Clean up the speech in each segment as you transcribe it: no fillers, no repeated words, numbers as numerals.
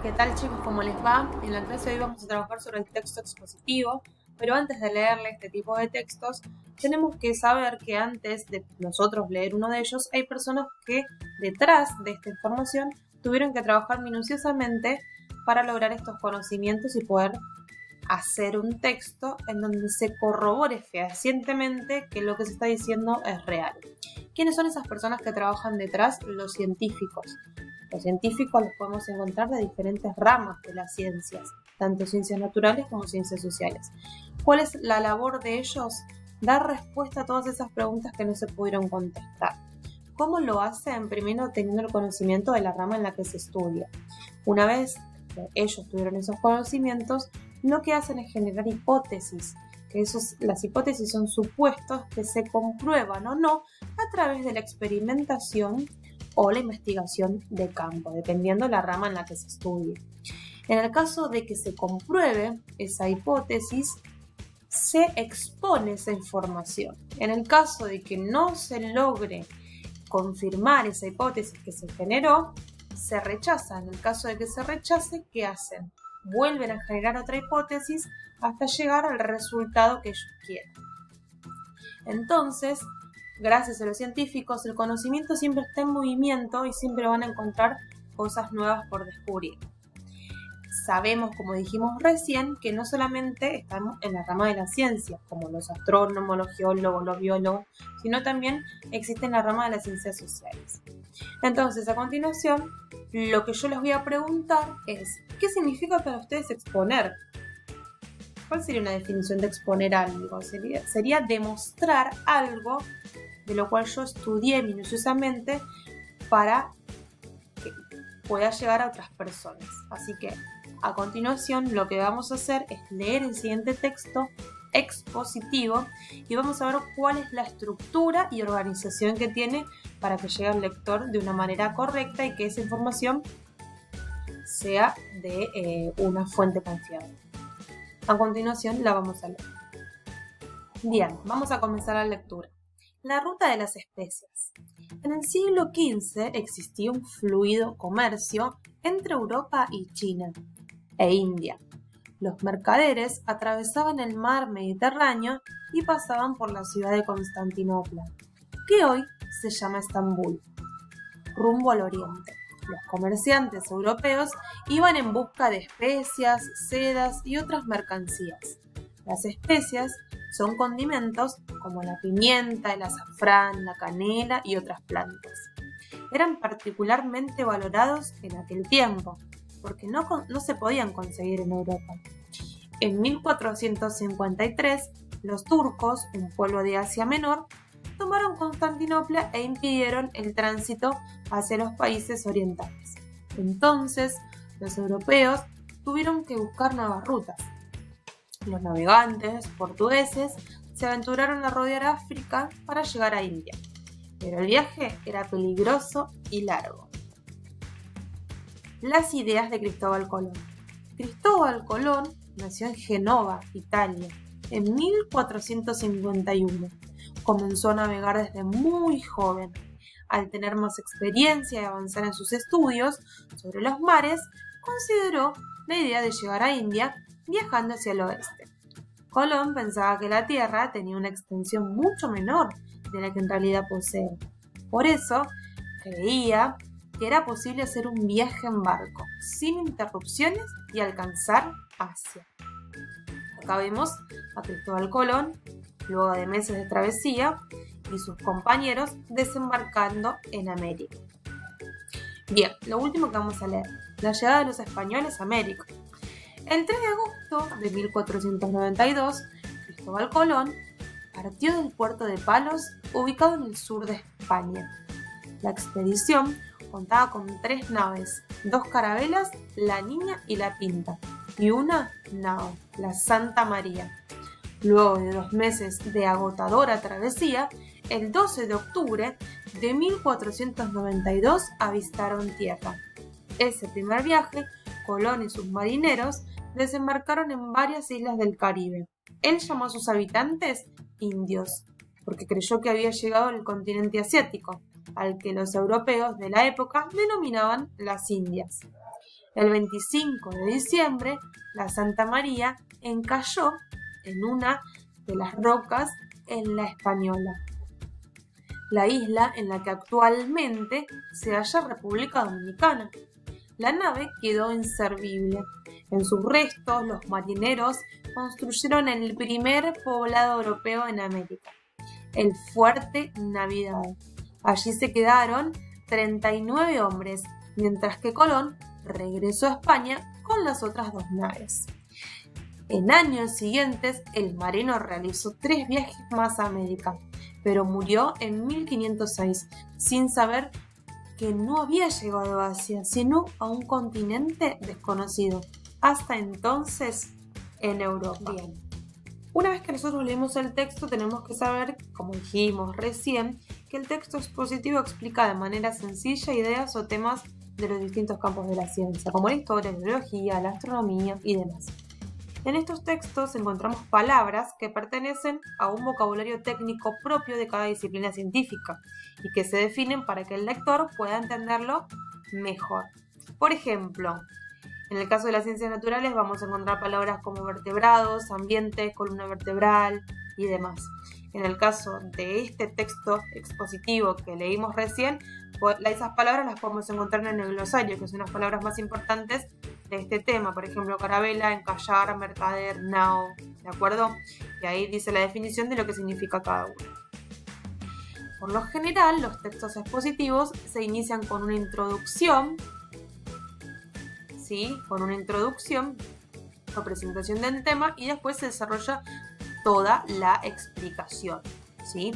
¿Qué tal, chicos? ¿Cómo les va? En la clase de hoy vamos a trabajar sobre el texto expositivo, pero antes de leerle este tipo de textos, tenemos que saber que antes de nosotros leer uno de ellos, hay personas que detrás de esta información tuvieron que trabajar minuciosamente para lograr estos conocimientos y poder hacer un texto en donde se corrobore fehacientemente que lo que se está diciendo es real. ¿Quiénes son esas personas que trabajan detrás? Los científicos. Los científicos los podemos encontrar de diferentes ramas de las ciencias, tanto ciencias naturales como ciencias sociales. ¿Cuál es la labor de ellos? Dar respuesta a todas esas preguntas que no se pudieron contestar. ¿Cómo lo hacen? Primero teniendo el conocimiento de la rama en la que se estudia. Una vez que ellos tuvieron esos conocimientos, lo que hacen es generar hipótesis, que las hipótesis son supuestos que se comprueban o no a través de la experimentación o la investigación de campo, dependiendo de la rama en la que se estudie. En el caso de que se compruebe esa hipótesis, se expone esa información. En el caso de que no se logre confirmar esa hipótesis que se generó, se rechaza. En el caso de que se rechace, ¿qué hacen? Vuelven a generar otra hipótesis hasta llegar al resultado que ellos quieren. Entonces, gracias a los científicos, el conocimiento siempre está en movimiento y siempre van a encontrar cosas nuevas por descubrir. Sabemos, como dijimos recién, que no solamente estamos en la rama de la ciencia, como los astrónomos, los geólogos, los biólogos, sino también existe en la rama de las ciencias sociales. Entonces, a continuación, lo que yo les voy a preguntar es, ¿qué significa para ustedes exponer? ¿Cuál sería una definición de exponer algo? Sería demostrar algo de lo cual yo estudié minuciosamente para que pueda llegar a otras personas. Así que, a continuación, lo que vamos a hacer es leer el siguiente texto expositivo y vamos a ver cuál es la estructura y organización que tiene para que llegue al lector de una manera correcta y que esa información sea de una fuente confiable. A continuación la vamos a leer. Bien, vamos a comenzar la lectura. La ruta de las especias. En el siglo XV existía un fluido comercio entre Europa y China e India. Los mercaderes atravesaban el mar Mediterráneo y pasaban por la ciudad de Constantinopla, que hoy se llama Estambul, rumbo al oriente. Los comerciantes europeos iban en busca de especias, sedas y otras mercancías. Las especias son condimentos como la pimienta, el azafrán, la canela y otras plantas. Eran particularmente valorados en aquel tiempo, porque no se podían conseguir en Europa. En 1453, los turcos, un pueblo de Asia Menor, tomaron Constantinopla e impidieron el tránsito hacia los países orientales. Entonces, los europeos tuvieron que buscar nuevas rutas. Los navegantes portugueses se aventuraron a rodear África para llegar a India, pero el viaje era peligroso y largo. Las ideas de Cristóbal Colón. Cristóbal Colón nació en Génova, Italia, en 1451. Comenzó a navegar desde muy joven. Al tener más experiencia y avanzar en sus estudios sobre los mares, consideró la idea de llegar a India viajando hacia el oeste. Colón pensaba que la Tierra tenía una extensión mucho menor de la que en realidad posee. Por eso, creía que era posible hacer un viaje en barco, sin interrupciones y alcanzar Asia. Acá vemos a Cristóbal Colón, luego de meses de travesía, y sus compañeros desembarcando en América. Bien, lo último que vamos a leer, la llegada de los españoles a América. El 3 de agosto de 1492, Cristóbal Colón partió del puerto de Palos, ubicado en el sur de España. La expedición contaba con 3 naves, 2 carabelas, la Niña y la Pinta, y una nao, la Santa María. Luego de 2 meses de agotadora travesía, el 12 de octubre de 1492 avistaron tierra. Ese primer viaje, Colón y sus marineros desembarcaron en varias islas del Caribe. Él llamó a sus habitantes indios, porque creyó que había llegado al continente asiático, al que los europeos de la época denominaban las Indias. El 25 de diciembre, la Santa María encalló en una de las rocas en la Española, la isla en la que actualmente se halla República Dominicana. La nave quedó inservible. En sus restos, los marineros construyeron el primer poblado europeo en América, el Fuerte Navidad. Allí se quedaron 39 hombres, mientras que Colón regresó a España con las otras 2 naves. En años siguientes, el marino realizó 3 viajes más a América, pero murió en 1506, sin saber que no había llegado a Asia, sino a un continente desconocido, hasta entonces en Europa. Bien. Una vez que nosotros leemos el texto, tenemos que saber, como dijimos recién, que el texto expositivo explica de manera sencilla ideas o temas de los distintos campos de la ciencia, como la historia, la biología, la astronomía y demás. En estos textos encontramos palabras que pertenecen a un vocabulario técnico propio de cada disciplina científica y que se definen para que el lector pueda entenderlo mejor. Por ejemplo, en el caso de las ciencias naturales vamos a encontrar palabras como vertebrados, ambiente, columna vertebral y demás. En el caso de este texto expositivo que leímos recién, esas palabras las podemos encontrar en el glosario, que son las palabras más importantes de este tema. Por ejemplo, carabela, encallar, mercader, nao, ¿de acuerdo? Y ahí dice la definición de lo que significa cada uno. Por lo general, los textos expositivos se inician con una introducción, ¿sí? Con una introducción o presentación del tema y después se desarrolla toda la explicación, ¿sí?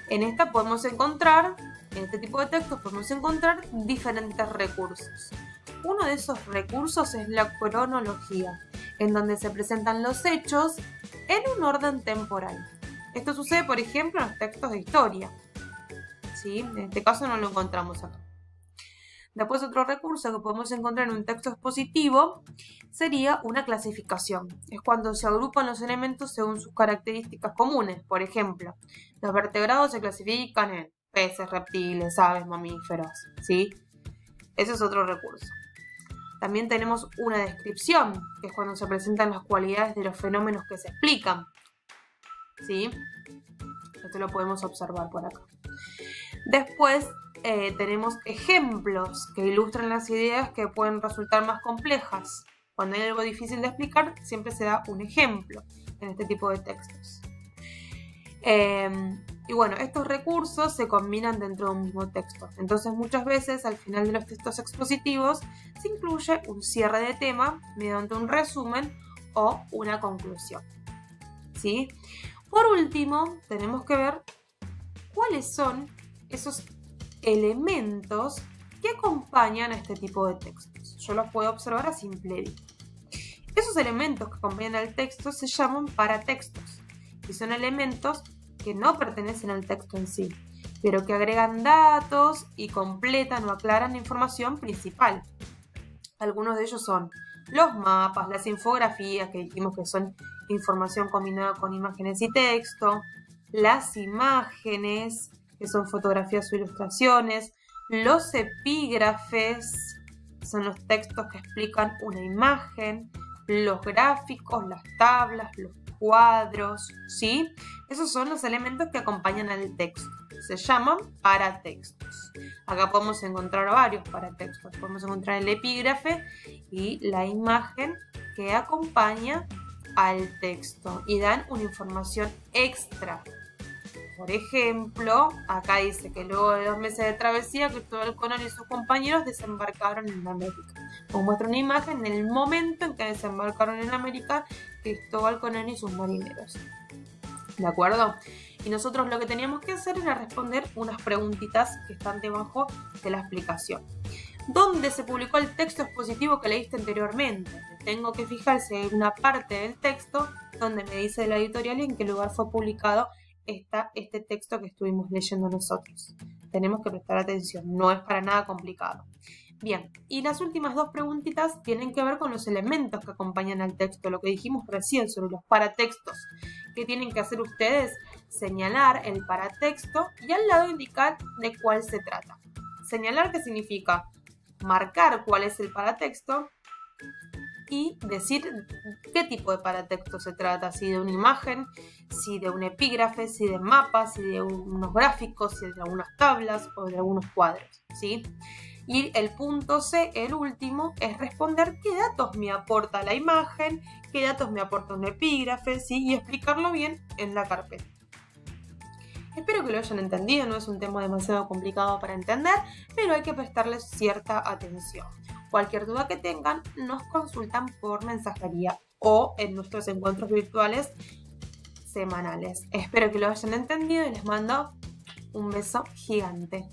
En este tipo de textos podemos encontrar diferentes recursos. Uno de esos recursos es la cronología, en donde se presentan los hechos en un orden temporal. Esto sucede, por ejemplo, en los textos de historia, ¿sí? En este caso no lo encontramos acá. Después, otro recurso que podemos encontrar en un texto expositivo sería una clasificación. Es cuando se agrupan los elementos según sus características comunes. Por ejemplo, los vertebrados se clasifican en peces, reptiles, aves, mamíferos, ¿sí? Ese es otro recurso. También tenemos una descripción, que es cuando se presentan las cualidades de los fenómenos que se explican, ¿sí? Esto lo podemos observar por acá. Después tenemos ejemplos que ilustran las ideas que pueden resultar más complejas. Cuando hay algo difícil de explicar, siempre se da un ejemplo en este tipo de textos. Y bueno, estos recursos se combinan dentro de un mismo texto. Entonces, muchas veces, al final de los textos expositivos, se incluye un cierre de tema mediante un resumen o una conclusión, ¿sí? Por último, tenemos que ver cuáles son esos elementos que acompañan a este tipo de textos. Yo los puedo observar a simple vista. Esos elementos que acompañan al texto se llaman paratextos y son elementos que no pertenecen al texto en sí, pero que agregan datos y completan o aclaran la información principal. Algunos de ellos son los mapas, las infografías, que dijimos que son información combinada con imágenes y texto, las imágenes, que son fotografías o ilustraciones, los epígrafes, que son los textos que explican una imagen, los gráficos, las tablas, los cuadros, ¿sí? Esos son los elementos que acompañan al texto. Se llaman paratextos. Acá podemos encontrar varios paratextos. Podemos encontrar el epígrafe y la imagen que acompaña al texto y dan una información extra. Por ejemplo, acá dice que luego de 2 meses de travesía, Cristóbal Colón y sus compañeros desembarcaron en América. Nos muestra una imagen en el momento en que desembarcaron en América Cristóbal Colón y sus marineros. ¿De acuerdo? Y nosotros lo que teníamos que hacer era responder unas preguntitas que están debajo de la explicación. ¿Dónde se publicó el texto expositivo que leíste anteriormente? Tengo que fijar si hay una parte del texto donde me dice la editorial y en qué lugar fue publicado este texto que estuvimos leyendo nosotros. Tenemos que prestar atención, no es para nada complicado. Bien, y las últimas 2 preguntitas tienen que ver con los elementos que acompañan al texto, lo que dijimos recién sobre los paratextos. ¿Qué tienen que hacer ustedes? Señalar el paratexto y al lado indicar de cuál se trata. Señalar, ¿qué significa? marcar cuál es el paratexto y decir qué tipo de paratexto se trata, si de una imagen, si de un epígrafe, si de mapas, si de unos gráficos, si de algunas tablas o de algunos cuadros, ¿sí? Y el punto C, el último, es responder qué datos me aporta la imagen, qué datos me aporta un epígrafe, ¿sí? Y explicarlo bien en la carpeta. Espero que lo hayan entendido, no es un tema demasiado complicado para entender, pero hay que prestarles cierta atención. Cualquier duda que tengan, nos consultan por mensajería o en nuestros encuentros virtuales semanales. Espero que lo hayan entendido y les mando un beso gigante.